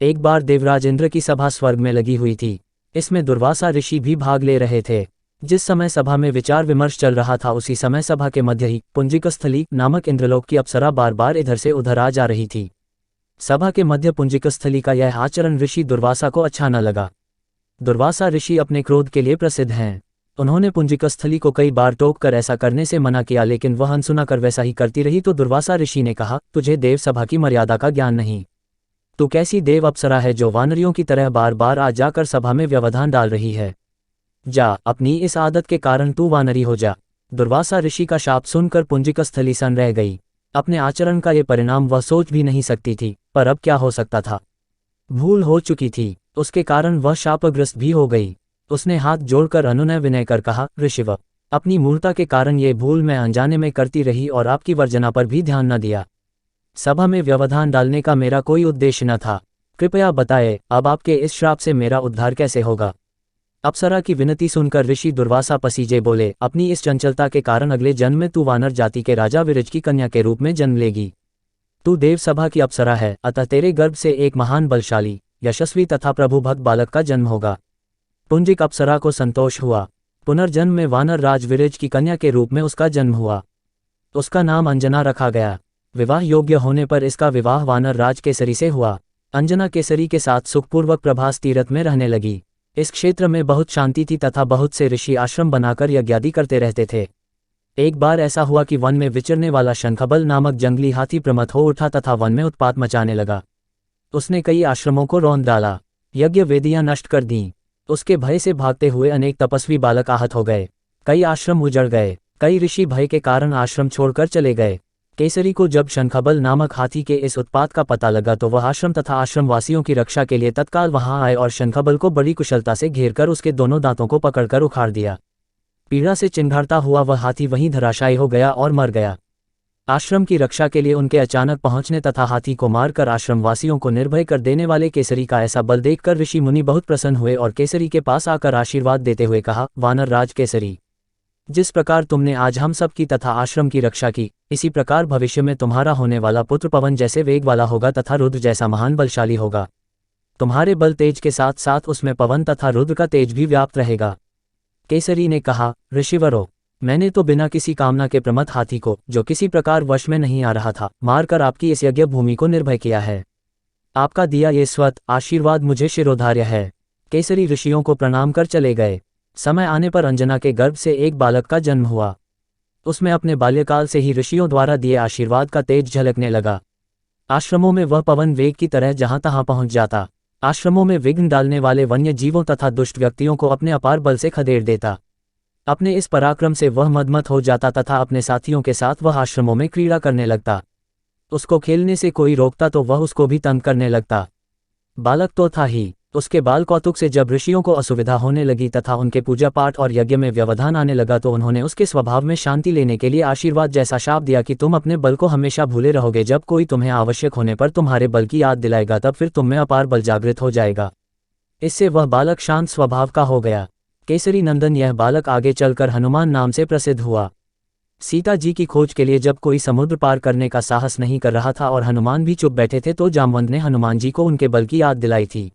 एक बार देवराज इंद्र की सभा स्वर्ग में लगी हुई थी। इसमें दुर्वासा ऋषि भी भाग ले रहे थे। जिस समय सभा में विचार विमर्श चल रहा था उसी समय सभा के मध्य ही पुंजिकस्थली नामक इंद्रलोक की अप्सरा बार बार इधर से उधर आ जा रही थी। सभा के मध्य पुंजिकस्थली का यह आचरण ऋषि दुर्वासा को अच्छा न लगा। दुर्वासा ऋषि अपने क्रोध के लिए प्रसिद्ध हैं। उन्होंने पुंजिकस्थली को कई बार टोक कर ऐसा करने से मना किया, लेकिन वह अनसुना कर वैसा ही करती रही। तो दुर्वासा ऋषि ने कहा, तुझे देव सभा की मर्यादा का ज्ञान नहीं। तू कैसी देव अप्सरा है जो वानरियों की तरह बार बार आ जाकर सभा में व्यवधान डाल रही है। जा, अपनी इस आदत के कारण तू वानरी हो जा। दुर्वासा ऋषि का शाप सुनकर पुंजिकस्थली सन रह गई। अपने आचरण का ये परिणाम वह सोच भी नहीं सकती थी, पर अब क्या हो सकता था। भूल हो चुकी थी, उसके कारण वह शापग्रस्त भी हो गई। उसने हाथ जोड़कर अनुनय विनय कर कहा, ऋषिव, अपनी मूर्खता के कारण ये भूल मैं अनजाने में करती रही और आपकी वर्जना पर भी ध्यान न दिया। सभा में व्यवधान डालने का मेरा कोई उद्देश्य न था। कृपया बताएं, अब आपके इस श्राप से मेरा उद्धार कैसे होगा। अप्सरा की विनती सुनकर ऋषि दुर्वासा पसीजे बोले, अपनी इस चंचलता के कारण अगले जन्म में तू वानर जाति के राजा विरज की कन्या के रूप में जन्म लेगी। तू देव सभा की अप्सरा है, अतः तेरे गर्भ से एक महान बलशाली, यशस्वी तथा प्रभुभक्त बालक का जन्म होगा। पुंजिक अप्सरा को संतोष हुआ। पुनर्जन्म में वानर राज विरज की कन्या के रूप में उसका जन्म हुआ। उसका नाम अंजना रखा गया। विवाह योग्य होने पर इसका विवाह वानर राज केसरी से हुआ। अंजना केसरी के साथ सुखपूर्वक प्रभास तीरथ में रहने लगी। इस क्षेत्र में बहुत शांति थी तथा बहुत से ऋषि आश्रम बनाकर यज्ञादि करते रहते थे। एक बार ऐसा हुआ कि वन में विचरने वाला शंखबल नामक जंगली हाथी प्रमथ हो उठा तथा वन में उत्पात मचाने लगा। उसने कई आश्रमों को रौंद डाला, यज्ञ वेदियां नष्ट कर दीं। उसके भय से भागते हुए अनेक तपस्वी बालक आहत हो गए। कई आश्रम उजड़ गए। कई ऋषि भय के कारण आश्रम छोड़कर चले गए। केसरी को जब शंखबल नामक हाथी के इस उत्पात का पता लगा तो वह आश्रम तथा आश्रमवासियों की रक्षा के लिए तत्काल वहां आए और शंखबल को बड़ी कुशलता से घेरकर उसके दोनों दांतों को पकड़कर उखाड़ दिया। पीड़ा से चिंघाड़ता हुआ वह हाथी वहीं धराशायी हो गया और मर गया। आश्रम की रक्षा के लिए उनके अचानक पहुंचने तथा हाथी को मारकर आश्रमवासियों को निर्भय कर देने वाले केसरी का ऐसा बल देखकर ऋषि मुनि बहुत प्रसन्न हुए और केसरी के पास आकर आशीर्वाद देते हुए कहा, वानर राज केसरी, जिस प्रकार तुमने आज हम सब की तथा आश्रम की रक्षा की, इसी प्रकार भविष्य में तुम्हारा होने वाला पुत्र पवन जैसे वेग वाला होगा तथा रुद्र जैसा महान बलशाली होगा। तुम्हारे बल तेज के साथ साथ उसमें पवन तथा रुद्र का तेज भी व्याप्त रहेगा। केसरी ने कहा, ऋषिवरों, मैंने तो बिना किसी कामना के प्रमथ हाथी को, जो किसी प्रकार वश में नहीं आ रहा था, मारकर आपकी इस यज्ञ भूमि को निर्भय किया है। आपका दिया ये स्वत आशीर्वाद मुझे शिरोधार्य है। केसरी ऋषियों को प्रणाम कर चले गए। समय आने पर अंजना के गर्भ से एक बालक का जन्म हुआ। उसमें अपने बाल्यकाल से ही ऋषियों द्वारा दिए आशीर्वाद का तेज झलकने लगा। आश्रमों में वह पवन वेग की तरह जहां तहां पहुंच जाता। आश्रमों में विघ्न डालने वाले वन्य जीवों तथा दुष्ट व्यक्तियों को अपने अपार बल से खदेड़ देता। अपने इस पराक्रम से वह मदमत हो जाता तथा अपने साथियों के साथ वह आश्रमों में क्रीड़ा करने लगता। उसको खेलने से कोई रोकता तो वह उसको भी तंग करने लगता। बालक तो था ही, उसके बाल कौतुक से जब ऋषियों को असुविधा होने लगी तथा उनके पूजा पाठ और यज्ञ में व्यवधान आने लगा तो उन्होंने उसके स्वभाव में शांति लेने के लिए आशीर्वाद जैसा शाप दिया कि तुम अपने बल को हमेशा भूले रहोगे। जब कोई तुम्हें आवश्यक होने पर तुम्हारे बल की याद दिलाएगा तब फिर तुम में अपार बल जागृत हो जाएगा। इससे वह बालक शांत स्वभाव का हो गया। केसरी नंदन यह बालक आगे चलकर हनुमान नाम से प्रसिद्ध हुआ। सीता जी की खोज के लिए जब कोई समुद्र पार करने का साहस नहीं कर रहा था और हनुमान भी चुप बैठे थे तो जामवंत ने हनुमान जी को उनके बल की याद दिलाई थी।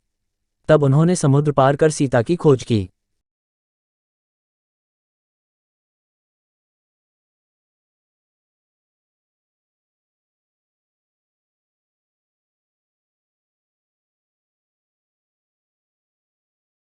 तब उन्होंने समुद्र पार कर सीता की खोज की।